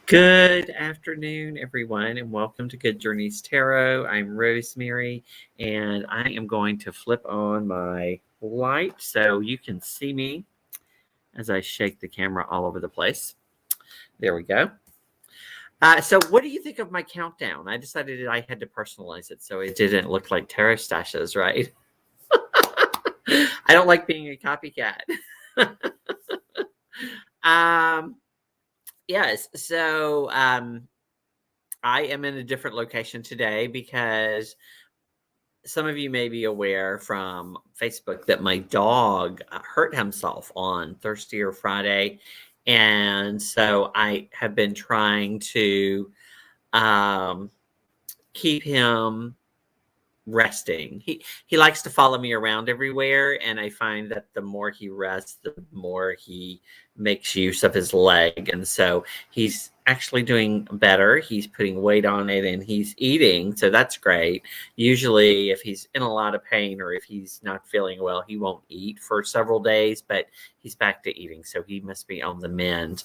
Good afternoon, everyone, and welcome to Good Journeys Tarot. I'm Rosemary, and I am going to flip on my light so you can see me as I shake the camera all over the place. There we go. So what do you think of my countdown? I decided I had to personalize it so it didn't look like tarot stashes, right? I don't like being a copycat. Yes, so I am in a different location today because some of you may be aware from Facebook that my dog hurt himself on Thursday or Friday. And so I have been trying to keep him resting. He likes to follow me around everywhere, and I find that the more he rests, the more he makes use of his leg. And so he's actually doing better. He's putting weight on it and he's eating, so that's great. Usually if he's in a lot of pain or if he's not feeling well, he won't eat for several days, but he's back to eating, so he must be on the mend.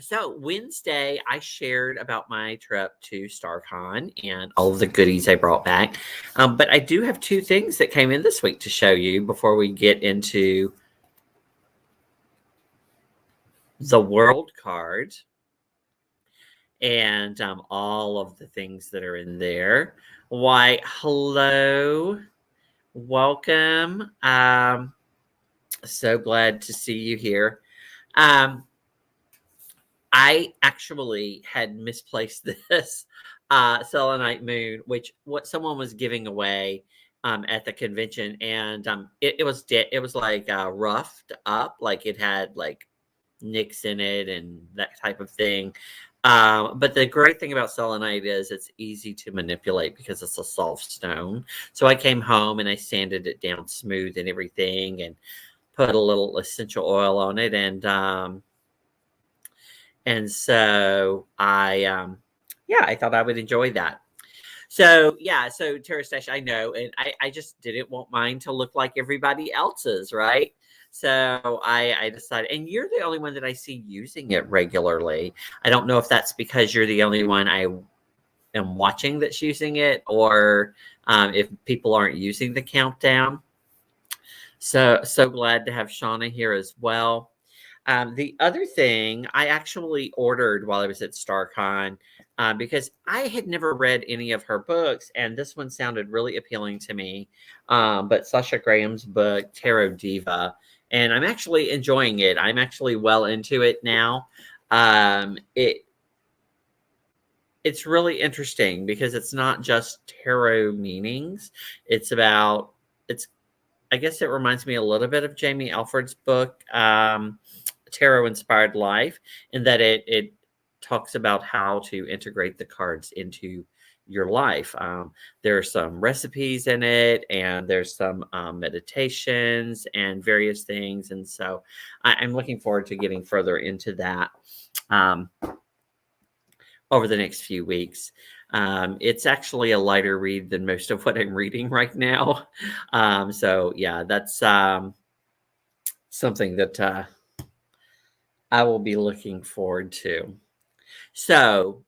So Wednesday, I shared about my trip to StarCon and all of the goodies I brought back. But I do have two things that came in this week to show you before we get into the World card and all of the things that are in there. Why, hello, welcome. So glad to see you here. I actually had misplaced this Selenite Moon, which what someone was giving away at the convention, and it was like roughed up, like it had like nicks in it and that type of thing. But the great thing about selenite is it's easy to manipulate because it's a soft stone. So I came home and I sanded it down smooth and everything, and put a little essential oil on it, and so I thought I would enjoy that. So Tarot Stash, I know, and I just didn't want mine to look like everybody else's, right? So I decided, and you're the only one that I see using it regularly. I don't know if that's because you're the only one I am watching that's using it, or if people aren't using the countdown. So glad to have Shauna here as well. The other thing I actually ordered while I was at StarCon, because I had never read any of her books, and this one sounded really appealing to me. But Sasha Graham's book, Tarot Diva, and I'm actually enjoying it. I'm actually well into it now. It's really interesting because it's not just tarot meanings. I guess it reminds me a little bit of Jamie Alford's book, Tarot Inspired Life, in that it talks about how to integrate the cards into your life. There are some recipes in it, and there's some meditations and various things. And so I'm looking forward to getting further into that over the next few weeks. It's actually a lighter read than most of what I'm reading right now. So yeah, that's something that I will be looking forward to. So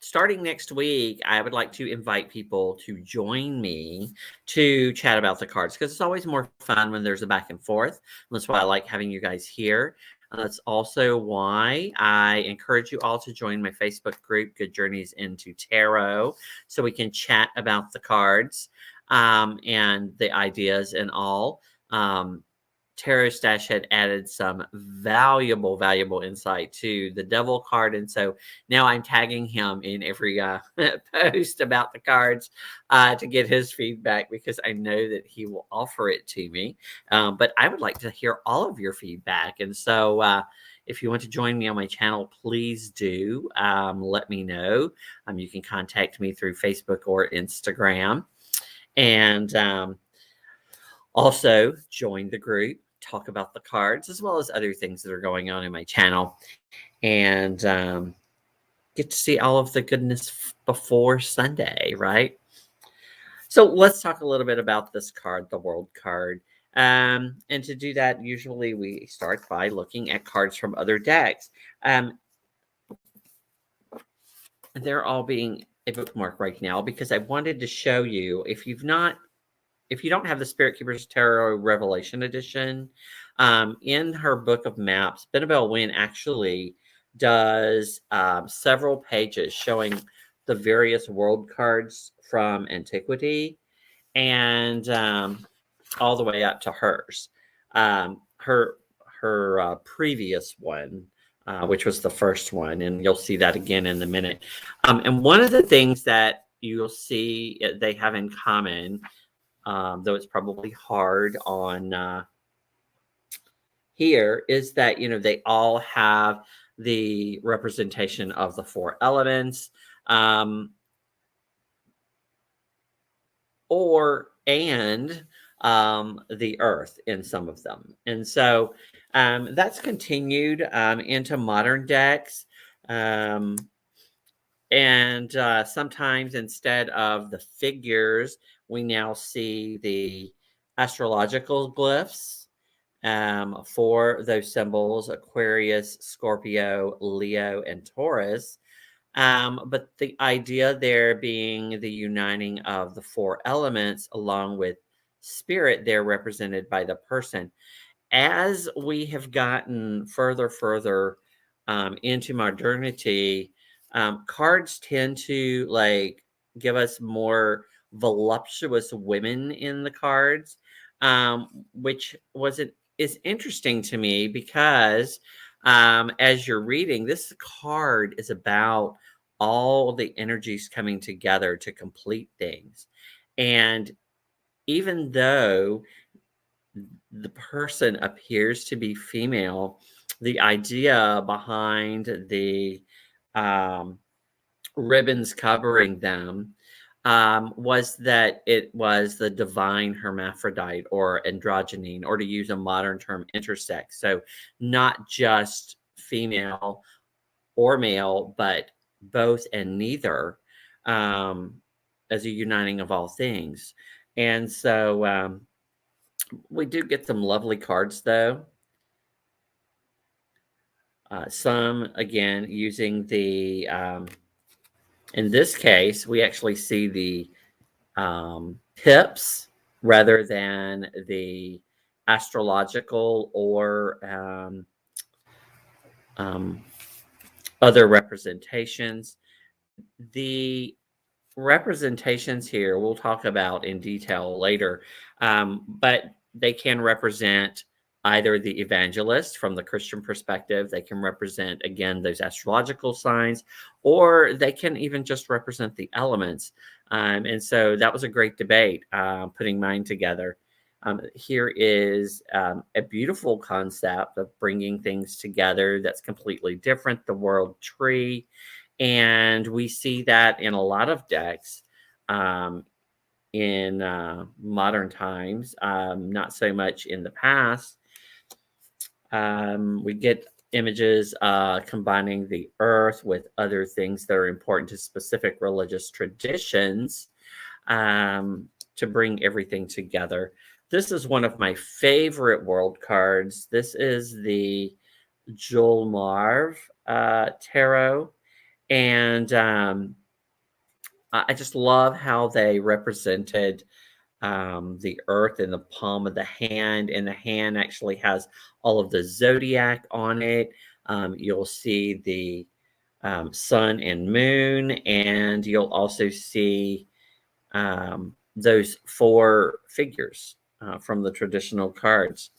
starting next week, I would like to invite people to join me to chat about the cards, because it's always more fun when there's a back and forth. And that's why I like having you guys here. And that's also why I encourage you all to join my Facebook group, Good Journeys into Tarot, so we can chat about the cards and the ideas and all. Tarot Stash had added some valuable insight to the Devil card. And so now I'm tagging him in every post about the cards to get his feedback, because I know that he will offer it to me. But I would like to hear all of your feedback. And so if you want to join me on my channel, please do let me know. You can contact me through Facebook or Instagram. And also join the group, talk about the cards, as well as other things that are going on in my channel, and get to see all of the goodness before Sunday, right? So let's talk a little bit about this card, the World card. And to do that, usually we start by looking at cards from other decks. They're all being a bookmark right now because I wanted to show you, if you don't have the Spirit Keepers Tarot Revelation Edition, in her book of maps, Benabel Wynn actually does several pages showing the various world cards from antiquity and all the way up to hers. Her previous one, which was the first one, and you'll see that again in a minute. And one of the things that you'll see they have in common, though it's probably hard on here, is that they all have the representation of the four elements, and the earth in some of them. And so that's continued into modern decks. And sometimes instead of the figures, we now see the astrological glyphs for those symbols: Aquarius, Scorpio, Leo, and Taurus. But the idea there being the uniting of the four elements along with spirit, they're represented by the person. As we have gotten further into modernity, cards tend to give us more voluptuous women in the cards, which is interesting to me because as you're reading, this card is about all the energies coming together to complete things. And even though the person appears to be female, the idea behind the ribbons covering them was that it was the divine hermaphrodite or androgyne, or to use a modern term, intersex. So not just female or male, but both and neither, as a uniting of all things. And so we do get some lovely cards, though. Some, again, using the, in this case, we actually see the pips rather than the astrological or other representations. The representations here we'll talk about in detail later, but they can represent either the evangelist from the Christian perspective. They can represent, again, those astrological signs, or they can even just represent the elements. And so that was a great debate, putting mine together. Here is a beautiful concept of bringing things together that's completely different, the world tree. And we see that in a lot of decks in modern times, not so much in the past. We get images combining the earth with other things that are important to specific religious traditions to bring everything together. This is one of my favorite world cards. This is the Joel Marv Tarot. And I just love how they represented the earth in the palm of the hand. And the hand actually has all of the zodiac on it. You'll see the sun and moon, and you'll also see those four figures from the traditional cards.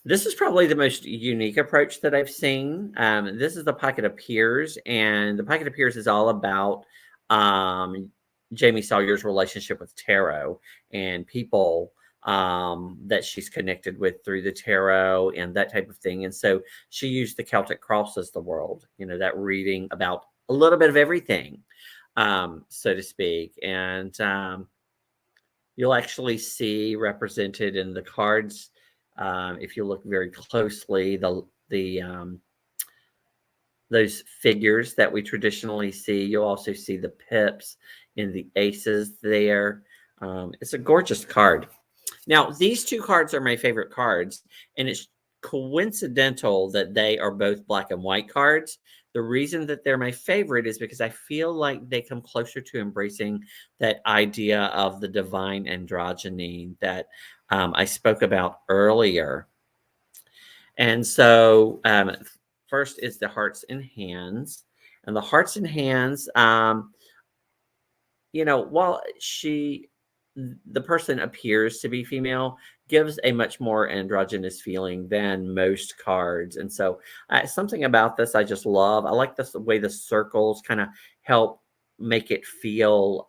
This is probably the most unique approach that I've seen. This is the Pocket of Peers, and the Pocket of Peers is all about Jamie Sawyer's relationship with tarot and people that she's connected with through the tarot and that type of thing. And so she used the Celtic cross as the world, that reading about a little bit of everything, so to speak. And you'll actually see represented in the cards, if you look very closely, those figures that we traditionally see. You'll also see the pips and the aces there. It's a gorgeous card. Now, these two cards are my favorite cards, and it's coincidental that they are both black and white cards. The reason that they're my favorite is because I feel like they come closer to embracing that idea of the divine androgyny that I spoke about earlier. And so, first is the hearts and hands. And the hearts and hands, while the person appears to be female, gives a much more androgynous feeling than most cards. And so, something about this I just love. I like this the way the circles kind of help make it feel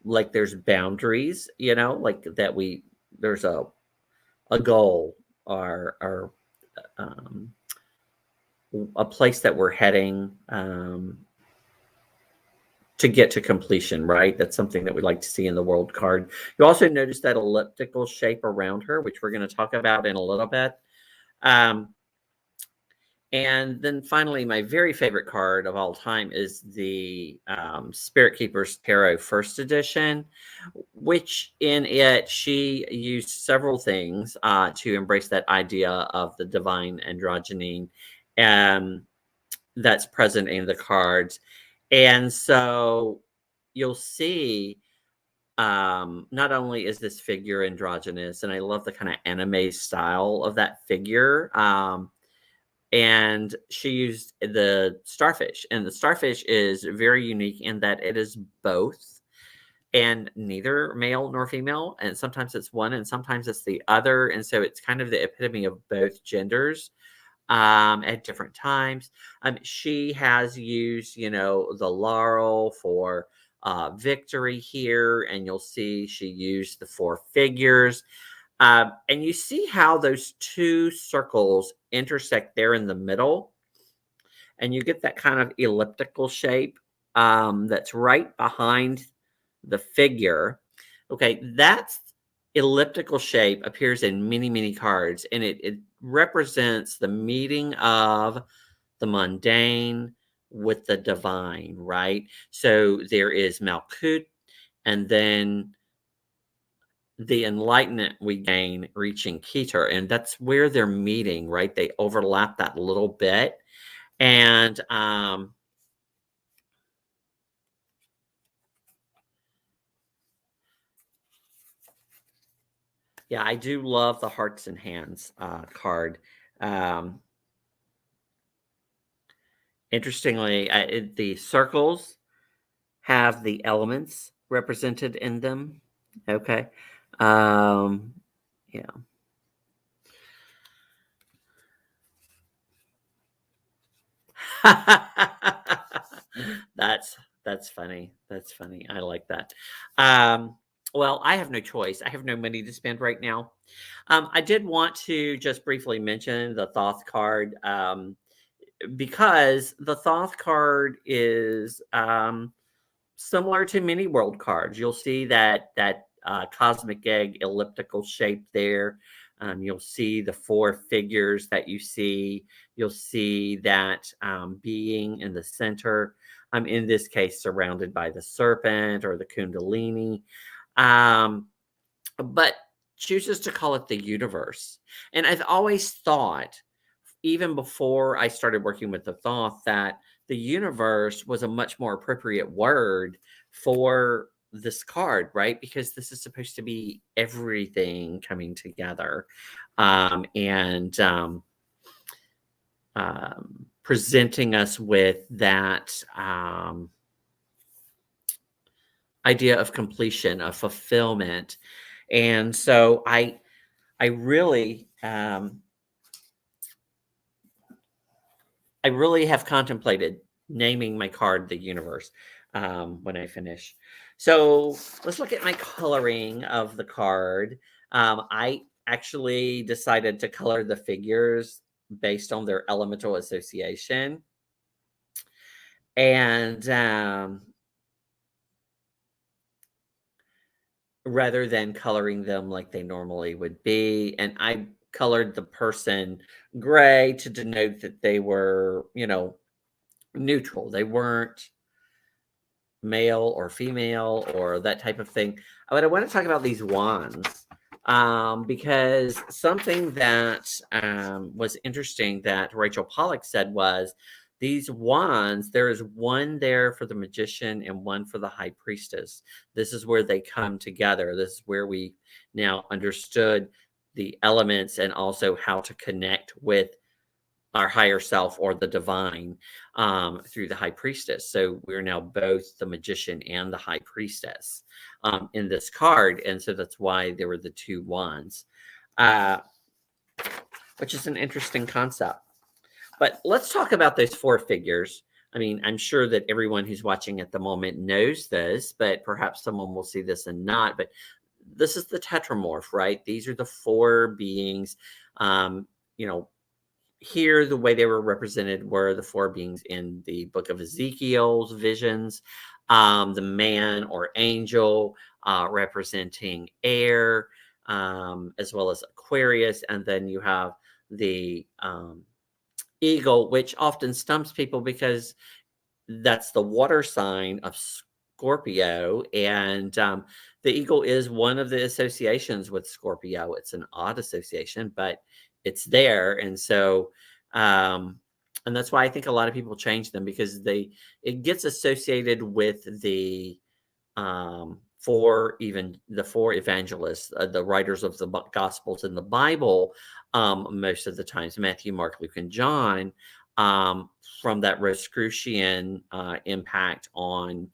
like there's boundaries, like that there's a goal or a place that we're heading to get to completion, right? That's something that we like to see in the world card. You also notice that elliptical shape around her, which we're going to talk about in a little bit. And then finally, my very favorite card of all time is the Spirit Keepers Tarot First Edition, which in it, she used several things to embrace that idea of the divine androgyny that's present in the cards. And so you'll see not only is this figure androgynous, and I love the kind of anime style of that figure, and she used the starfish, and the starfish is very unique in that it is both and neither male nor female, and sometimes it's one and sometimes it's the other, and so it's kind of the epitome of both genders at different times. She has used, the laurel for victory here, and you'll see she used the 4 figures. And you see how those 2 circles intersect there in the middle, and you get that kind of elliptical shape that's right behind the figure. Okay, that's elliptical shape appears in many, many cards, and it represents the meeting of the mundane with the divine, right? So there is Malkut, and then the enlightenment we gain reaching Keter, and that's where they're meeting, right? They overlap that little bit. And yeah, I do love the hearts and hands card. Interestingly, the circles have the elements represented in them. Okay. Yeah. That's funny. That's funny. I like that. Well, I have no choice. I have no money to spend right now. I did want to just briefly mention the Thoth card because the Thoth card is similar to many world cards. You'll see that cosmic egg elliptical shape there. You'll see the 4 figures that you see. You'll see that being in the center. In this case, surrounded by the serpent or the kundalini, but chooses to call it the universe. And I've always thought, even before I started working with the Thoth, that the universe was a much more appropriate word for this card, right? Because this is supposed to be everything coming together and presenting us with that idea of completion, of fulfillment. And so I really have contemplated naming my card the universe when I finish. So let's look at my coloring of the card. I actually decided to color the figures based on their elemental association. And rather than coloring them like they normally would be. And I colored the person gray to denote that they were, neutral. They weren't male or female or that type of thing. But I want to talk about these wands because something that was interesting that Rachel Pollack said was these wands, there is one there for the magician and one for the high priestess. This is where they come together. This is where we now understood the elements and also how to connect with our higher self or the divine through the high priestess. So we're now both the magician and the high priestess in this card. And so that's why there were the two wands, which is an interesting concept. But let's talk about those four figures. I mean, I'm sure that everyone who's watching at the moment knows this, but perhaps someone will see this and not. But this is the Tetramorph, right? These are the four beings. Here, the way they were represented were the four beings in the book of Ezekiel's visions, the man or angel representing air, as well as Aquarius. And then you have the eagle, which often stumps people because that's the water sign of Scorpio. And the eagle is one of the associations with Scorpio. It's an odd association, but it's there. And so, and that's why I think a lot of people change them because it gets associated with the four evangelists, the writers of the Gospels in the Bible, most of the times, Matthew, Mark, Luke, and John, from that Rosicrucian impact on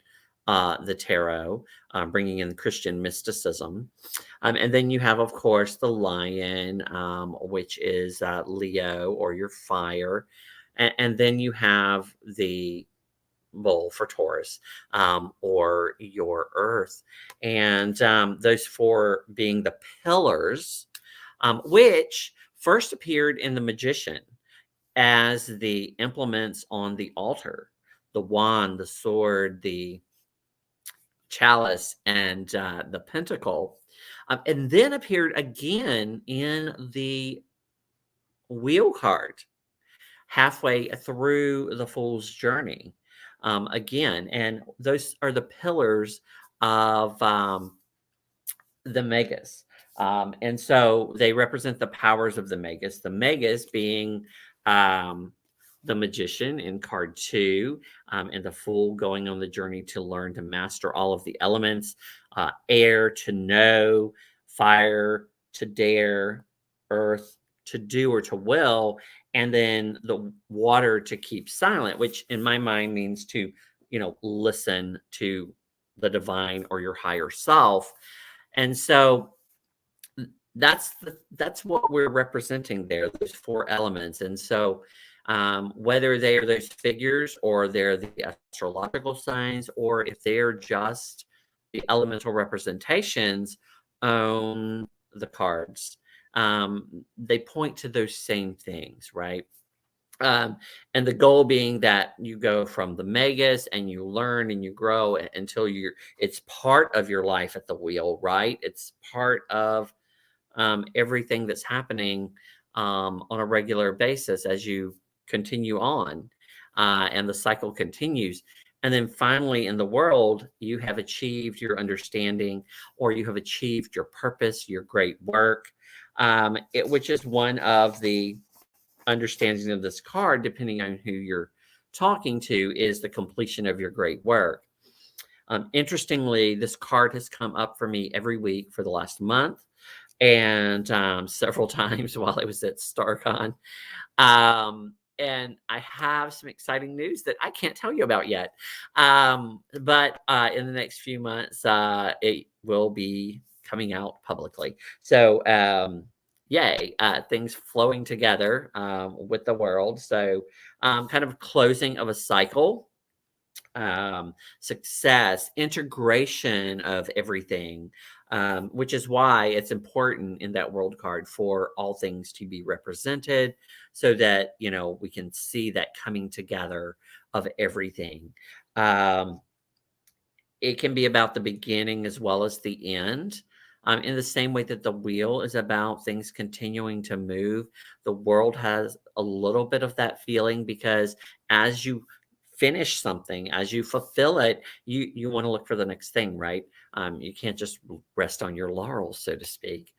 the tarot, bringing in Christian mysticism. And then you have, of course, the lion, which is Leo or your fire. And then you have the bull for Taurus, or your earth. And those four being the pillars, which first appeared in the magician as the implements on the altar, the wand, the sword, the chalice, and the pentacle, and then appeared again in the wheel card halfway through the Fool's Journey, again. And those are the pillars of the Magus. And so they represent the powers of the Magus being the magician in card 2, and the fool going on the journey to learn to master all of the elements, air to know, fire to dare, earth to do or to will, and then the water to keep silent, which in my mind means to, listen to the divine or your higher self. And so that's what we're representing there, those four elements. And so whether they are those figures or they're the astrological signs, or if they're just the elemental representations on the cards, they point to those same things, right? And the goal being that you go from the Magus and you learn and you grow until it's part of your life at the wheel, right? It's part of everything that's happening on a regular basis as you continue on, and the cycle continues. And then finally in the world, you have achieved your understanding, or you have achieved your purpose, your great work, which is one of the understandings of this card, depending on who you're talking to, is the completion of your great work. Interestingly, this card has come up for me every week for the last month, and several times while I was at StarCon. And I have some exciting news that I can't tell you about yet. But in the next few months, it will be coming out publicly. So yay, things flowing together with the world. So kind of closing of a cycle, success, integration of everything, which is why it's important in that world card for all things to be represented, so that we can see that coming together of everything. It can be about the beginning as well as the end. In the same way that the wheel is about things continuing to move, the world has a little bit of that feeling, because as you finish something, as you fulfill it, you want to look for the next thing, right? You can't just rest on your laurels, so to speak.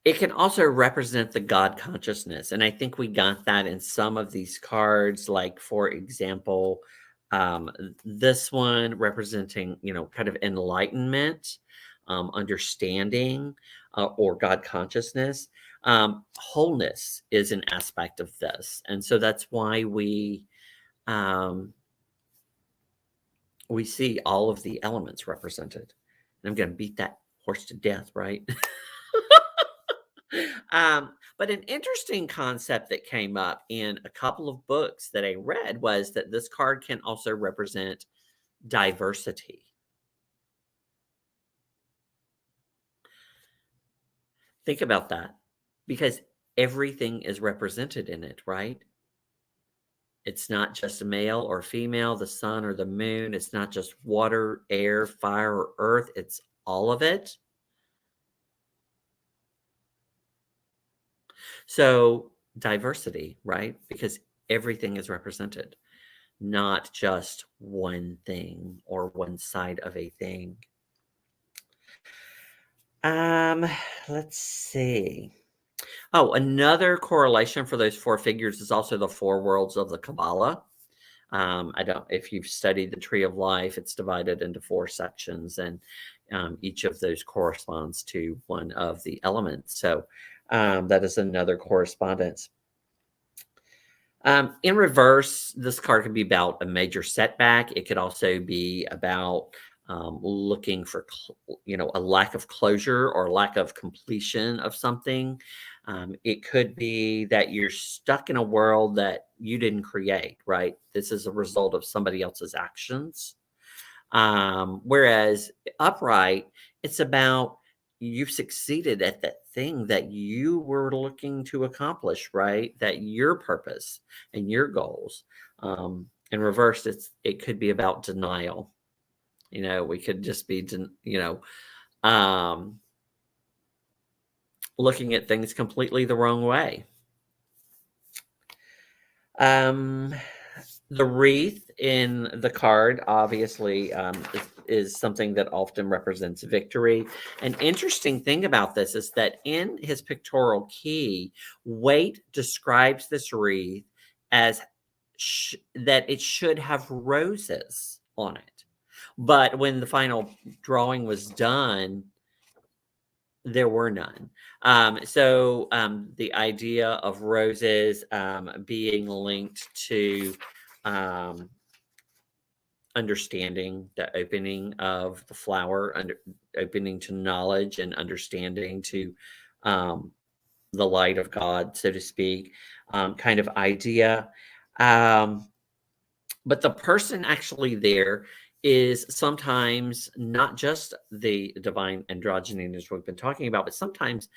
It can also represent the God consciousness, and I think we got that in some of these cards, like, for example, this one representing, kind of enlightenment, understanding, or God consciousness. Wholeness is an aspect of this, and so that's why um, we see all of the elements represented. And I'm gonna beat that horse to death, right? But an interesting concept that came up in a couple of books that I read was that this card can also represent diversity. Think about that, because everything is represented in it, right? It's not just a male or female, the sun or the moon. It's not just water, air, fire, or earth. It's all of it. So, diversity, right? Because everything is represented, not just one thing or one side of a thing. Um, let's see. Oh, another correlation for those four figures is also the four worlds of the Kabbalah. I don't, if you've studied the Tree of Life, it's divided into four sections, and each of those corresponds to one of the elements. So that is another correspondence. In reverse, this card could be about a major setback. It could also be about looking for, a lack of closure or lack of completion of something. It could be that you're stuck in a world that you didn't create, right? This is a result of somebody else's actions. Whereas upright, it's about you've succeeded at that thing that you were looking to accomplish, right? That your purpose and your goals. In reverse, it could be about denial. We could just be, looking at things completely the wrong way. The wreath in the card, obviously, is something that often represents victory. An interesting thing about this is that in his pictorial key, Waite describes this wreath as that it should have roses on it. But when the final drawing was done, there were none. So the idea of roses being linked to understanding, the opening of the flower, opening to knowledge and understanding, to the light of God, so to speak, kind of idea. But the person actually there is sometimes not just the divine androgyny as we've been talking about, but sometimes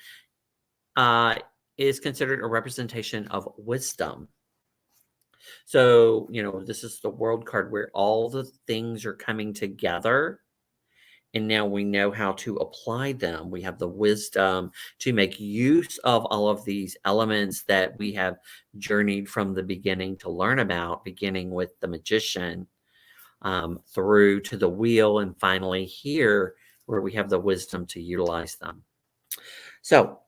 is considered a representation of wisdom. So, this is the world card where all the things are coming together, and now we know how to apply them. We have the wisdom to make use of all of these elements that we have journeyed from the beginning to learn about, beginning with the magician, through to the wheel, and finally here where we have the wisdom to utilize them. So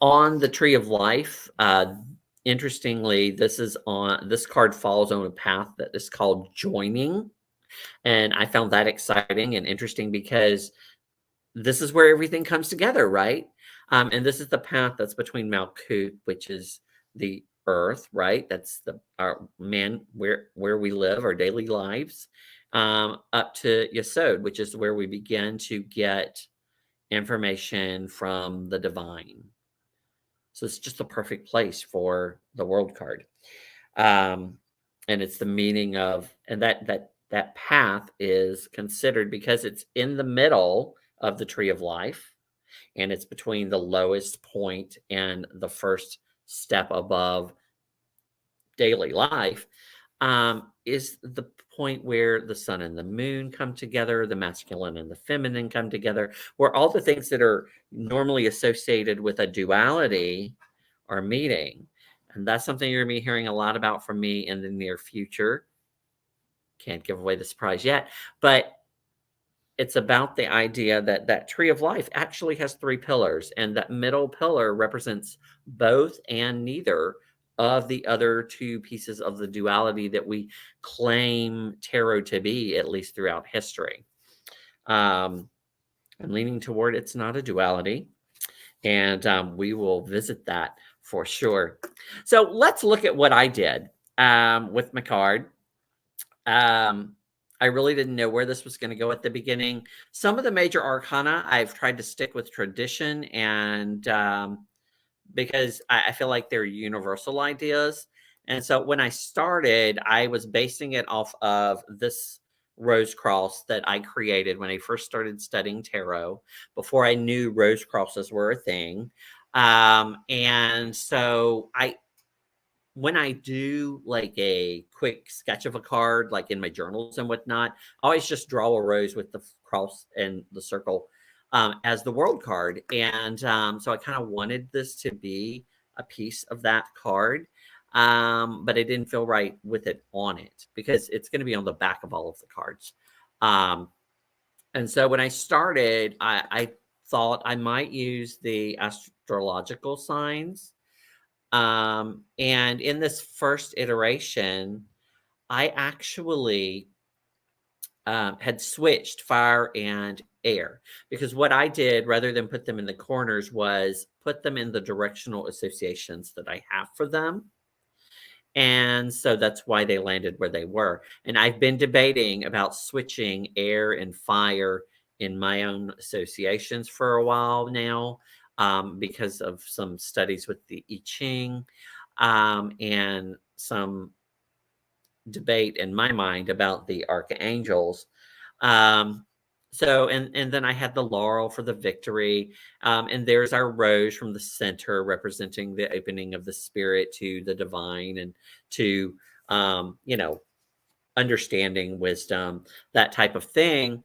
on the Tree of Life, interestingly, this card falls on a path that is called joining. And I found that exciting and interesting because this is where everything comes together, right? And this is the path that's between Malkut, which is the earth, right? That's our man, where we live, our daily lives, up to Yesod, which is where we begin to get information from the divine. So it's just the perfect place for the world card. And it's the meaning of, and that path is considered because it's in the middle of the Tree of Life, and it's between the lowest point and the first step above daily life, is the point where the sun and the moon come together, the masculine and the feminine come together, where all the things that are normally associated with a duality are meeting. And that's something you're going to be hearing a lot about from me in the near future. Can't give away the surprise yet, but it's about the idea that that tree of life actually has three pillars, and that middle pillar represents both and neither of the other two pieces of the duality that we claim tarot to be, at least throughout history. I'm leaning toward it's not a duality, and we will visit that for sure. So let's look at what I did with my card. I really didn't know where this was going to go at the beginning. Some of the major arcana, I've tried to stick with tradition, and because I feel like they're universal ideas. And so when I started, I was basing it off of this rose cross that I created when I first started studying tarot, before I knew rose crosses were a thing. And so when I do like a quick sketch of a card, like in my journals and whatnot, I always just draw a rose with the cross and the circle as the world card. And so I kind of wanted this to be a piece of that card, but I didn't feel right with it on it because it's going to be on the back of all of the cards. And so when I started, I thought I might use the astrological signs. And in this first iteration, I actually had switched fire and air, because what I did, rather than put them in the corners, was put them in the directional associations that I have for them. And so that's why they landed where they were. And I've been debating about switching air and fire in my own associations for a while now, because of some studies with the I Ching, and some debate in my mind about the archangels. And then I had the laurel for the victory, and there's our rose from the center, representing the opening of the spirit to the divine and to understanding, wisdom, that type of thing,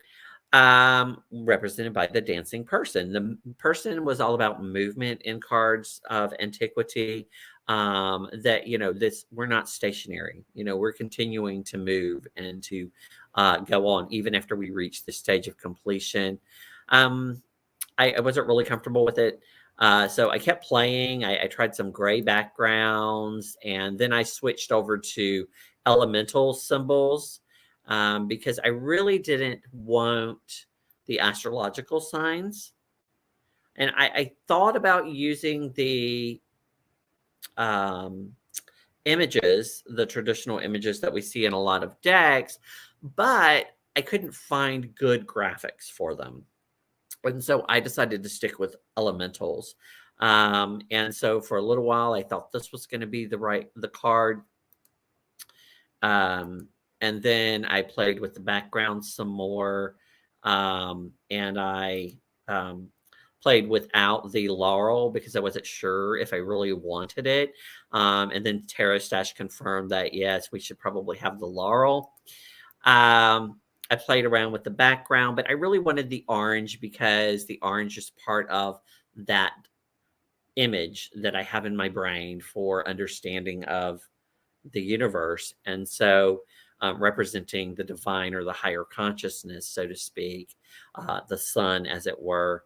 represented by the dancing person. The person was all about movement in cards of antiquity, that this, we're not stationary, we're continuing to move and to go on even after we reach the stage of completion. I wasn't really comfortable with it, so I kept playing. I tried some gray backgrounds, and then I switched over to elemental symbols, because I really didn't want the astrological signs. And I thought about using the images, the traditional images that we see in a lot of decks, but I couldn't find good graphics for them. And so I decided to stick with elementals. And so for a little while, I thought this was going to be the card. And then I played with the background some more. And I played without the laurel because I wasn't sure if I really wanted it. And then Tarot Stash confirmed that, yes, we should probably have the laurel. I played around with the background, but I really wanted the orange because the orange is part of that image that I have in my brain for understanding of the universe. And so representing the divine or the higher consciousness, so to speak, the sun, as it were.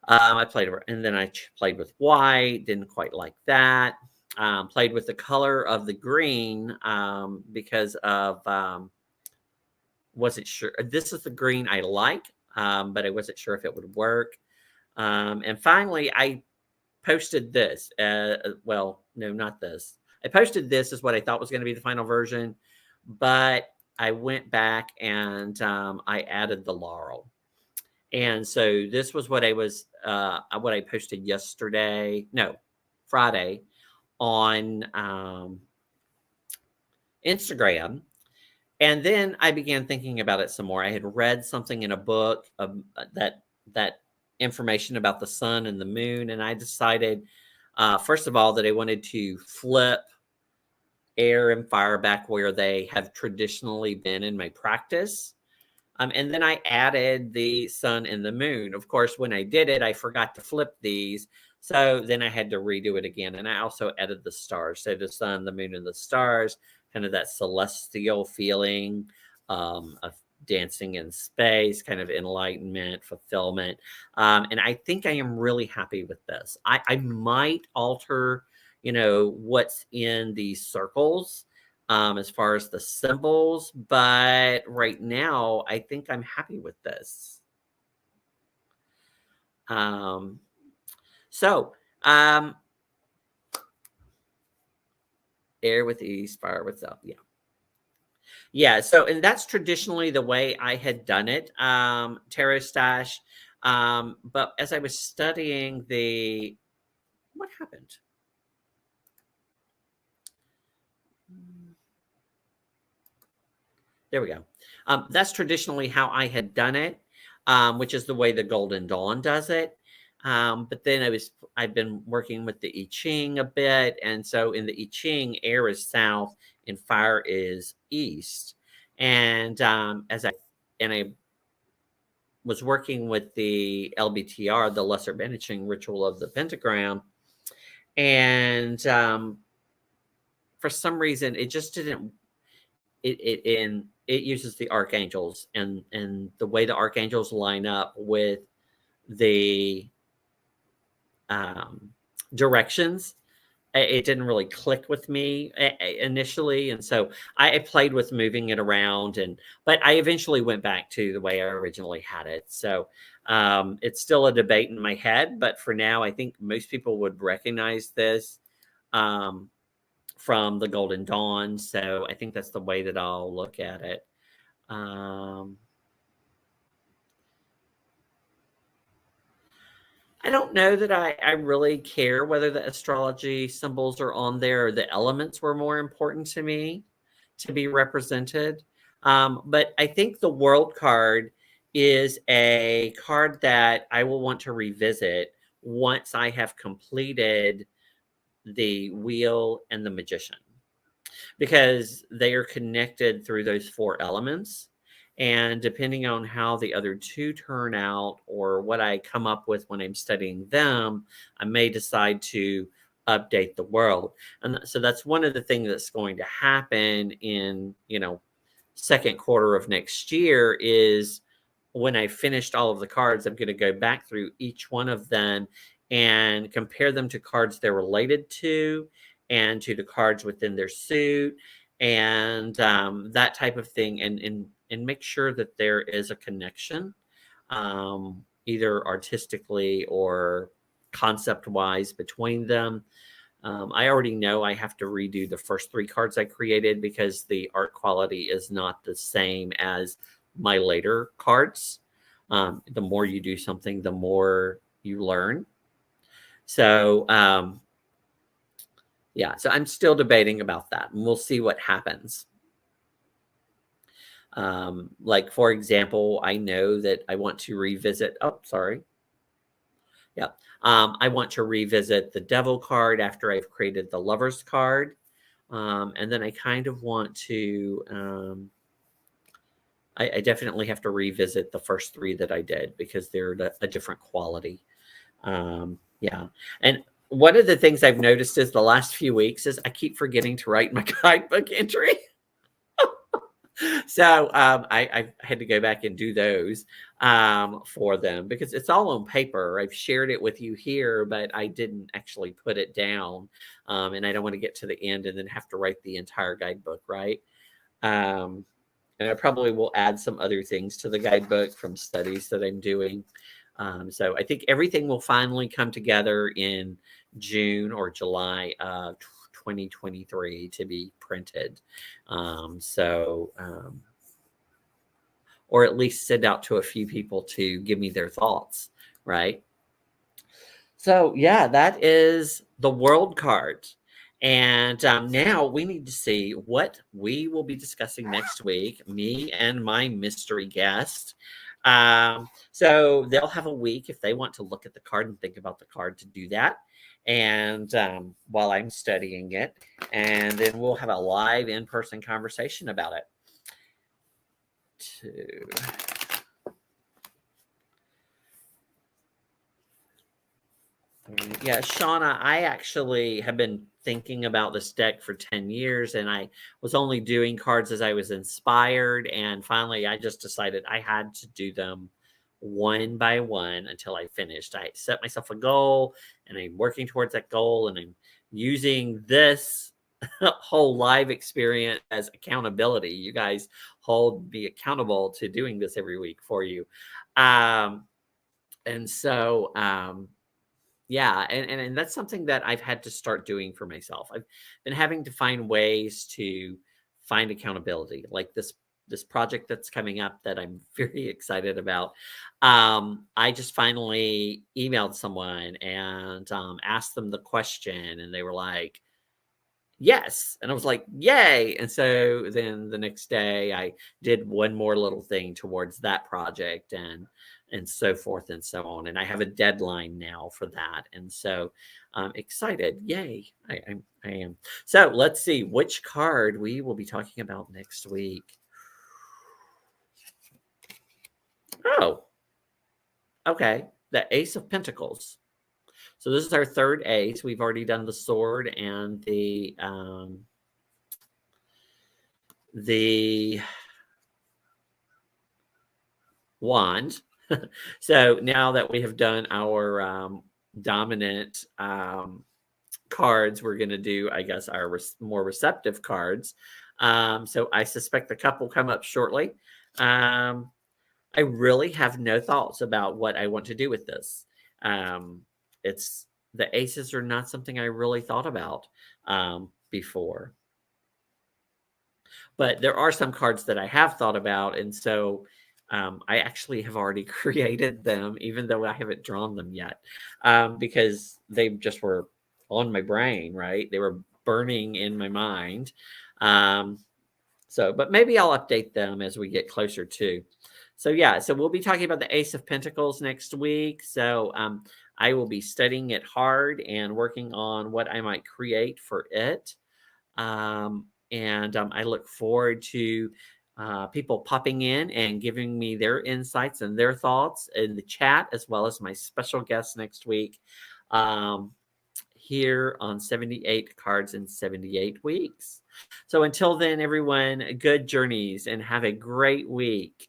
I played, and then I played with white, didn't quite like that. Played with the color of the green because of, wasn't sure. This is the green I like, but I wasn't sure if it would work. And finally, I posted this. Well, no, not this. I posted this as what I thought was going to be the final version, but I went back and I added the laurel. And so this was what I posted Friday on Instagram. And then I began thinking about it some more. I had read something in a book that information about the sun and the moon, and I decided, first of all, that I wanted to flip air and fire back where they have traditionally been in my practice. And then I added the sun and the moon. Of course, when I did it, I forgot to flip these. So then I had to redo it again. And I also added the stars. So the sun, the moon, and the stars, kind of that celestial feeling of dancing in space, kind of enlightenment, fulfillment. And I think I am really happy with this. I might alter, what's in these circles as far as the symbols, but right now I think I'm happy with this. Um, so, air with ease, fire with self. Yeah. Yeah. So, and that's traditionally the way I had done it, Tarot Stash. But as I was studying what happened? There we go. That's traditionally how I had done it, which is the way the Golden Dawn does it. But then I've been working with the I Ching a bit. And so in the I Ching, air is south and fire is east. And I was working with the LBTR, the Lesser Banishing Ritual of the Pentagram. And for some reason, it just didn't it uses the archangels and the way the archangels line up with the directions. It didn't really click with me initially, and so I played with moving it around, but I eventually went back to the way I originally had it. So it's still a debate in my head, but for now, I think most people would recognize this from the Golden Dawn. So I think that's the way that I'll look at it. I don't know that I really care whether the astrology symbols are on there or the elements were more important to me to be represented. But I think the World card is a card that I will want to revisit once I have completed the Wheel and the Magician, because they are connected through those four elements. And depending on how the other two turn out or what I come up with when I'm studying them, I may decide to update the world. And so that's one of the things that's going to happen in, second quarter of next year is when I finished all of the cards, I'm going to go back through each one of them and compare them to cards they're related to and to the cards within their suit and that type of thing, and make sure that there is a connection, either artistically or concept wise between them. I already know I have to redo the first three cards I created because the art quality is not the same as my later cards. The more you do something, the more you learn. So, yeah, so I'm still debating about that, and we'll see what happens. Like, for example, I know that I want to revisit. Oh, sorry. Yeah. I want to revisit the Devil card after I've created the Lover's card. And then I kind of want to, I definitely have to revisit the first three that I did because they're a different quality. Yeah. And one of the things I've noticed is the last few weeks is I keep forgetting to write my guidebook entry. So I had to go back and do those for them because it's all on paper. I've shared it with you here, but I didn't actually put it down. And I don't want to get to the end and then have to write the entire guidebook, right? And I probably will add some other things to the guidebook from studies that I'm doing. So I think everything will finally come together in June or July of 2023 to be printed. Or at least send out to a few people to give me their thoughts, right? So yeah, that is the World card. And now we need to see what we will be discussing next week, me and my mystery guest. So they'll have a week if they want to look at the card and think about the card to do that. And while I'm studying it, and then we'll have a live in-person conversation about it. Yeah, Shauna, I actually have been thinking about this deck for 10 years, and I was only doing cards as I was inspired. And finally, I just decided I had to do them one by one until I finished. I set myself a goal, and I'm working towards that goal, and I'm using this whole live experience as accountability. You guys hold me accountable to doing this every week for you. Um, and so, yeah, and that's something that I've had to start doing for myself. I've been having to find ways to find accountability, like this project that's coming up that I'm very excited about. I just finally emailed someone and asked them the question, and they were like, "Yes," and I was like, "Yay!" And so then the next day, I did one more little thing towards that project, and so forth and so on. And I have a deadline now for that, and so I'm excited. Yay! I am. So let's see which card we will be talking about next week. Oh, okay, the Ace of Pentacles. So this is our third ace. We've already done the sword and the wand. So now that we have done our dominant cards, we're going to do, I guess, our more receptive cards. So I suspect the cup will come up shortly. I really have no thoughts about what I want to do with this. It's the aces are not something I really thought about before, but there are some cards that I have thought about, and so I actually have already created them, even though I haven't drawn them yet, because they just were on my brain, right? They were burning in my mind. But maybe I'll update them as we get closer to. So yeah, so we'll be talking about the Ace of Pentacles next week. So I will be studying it hard and working on what I might create for it. And I look forward to people popping in and giving me their insights and their thoughts in the chat, as well as my special guest next week here on 78 Cards in 78 Weeks. So until then, everyone, good journeys and have a great week.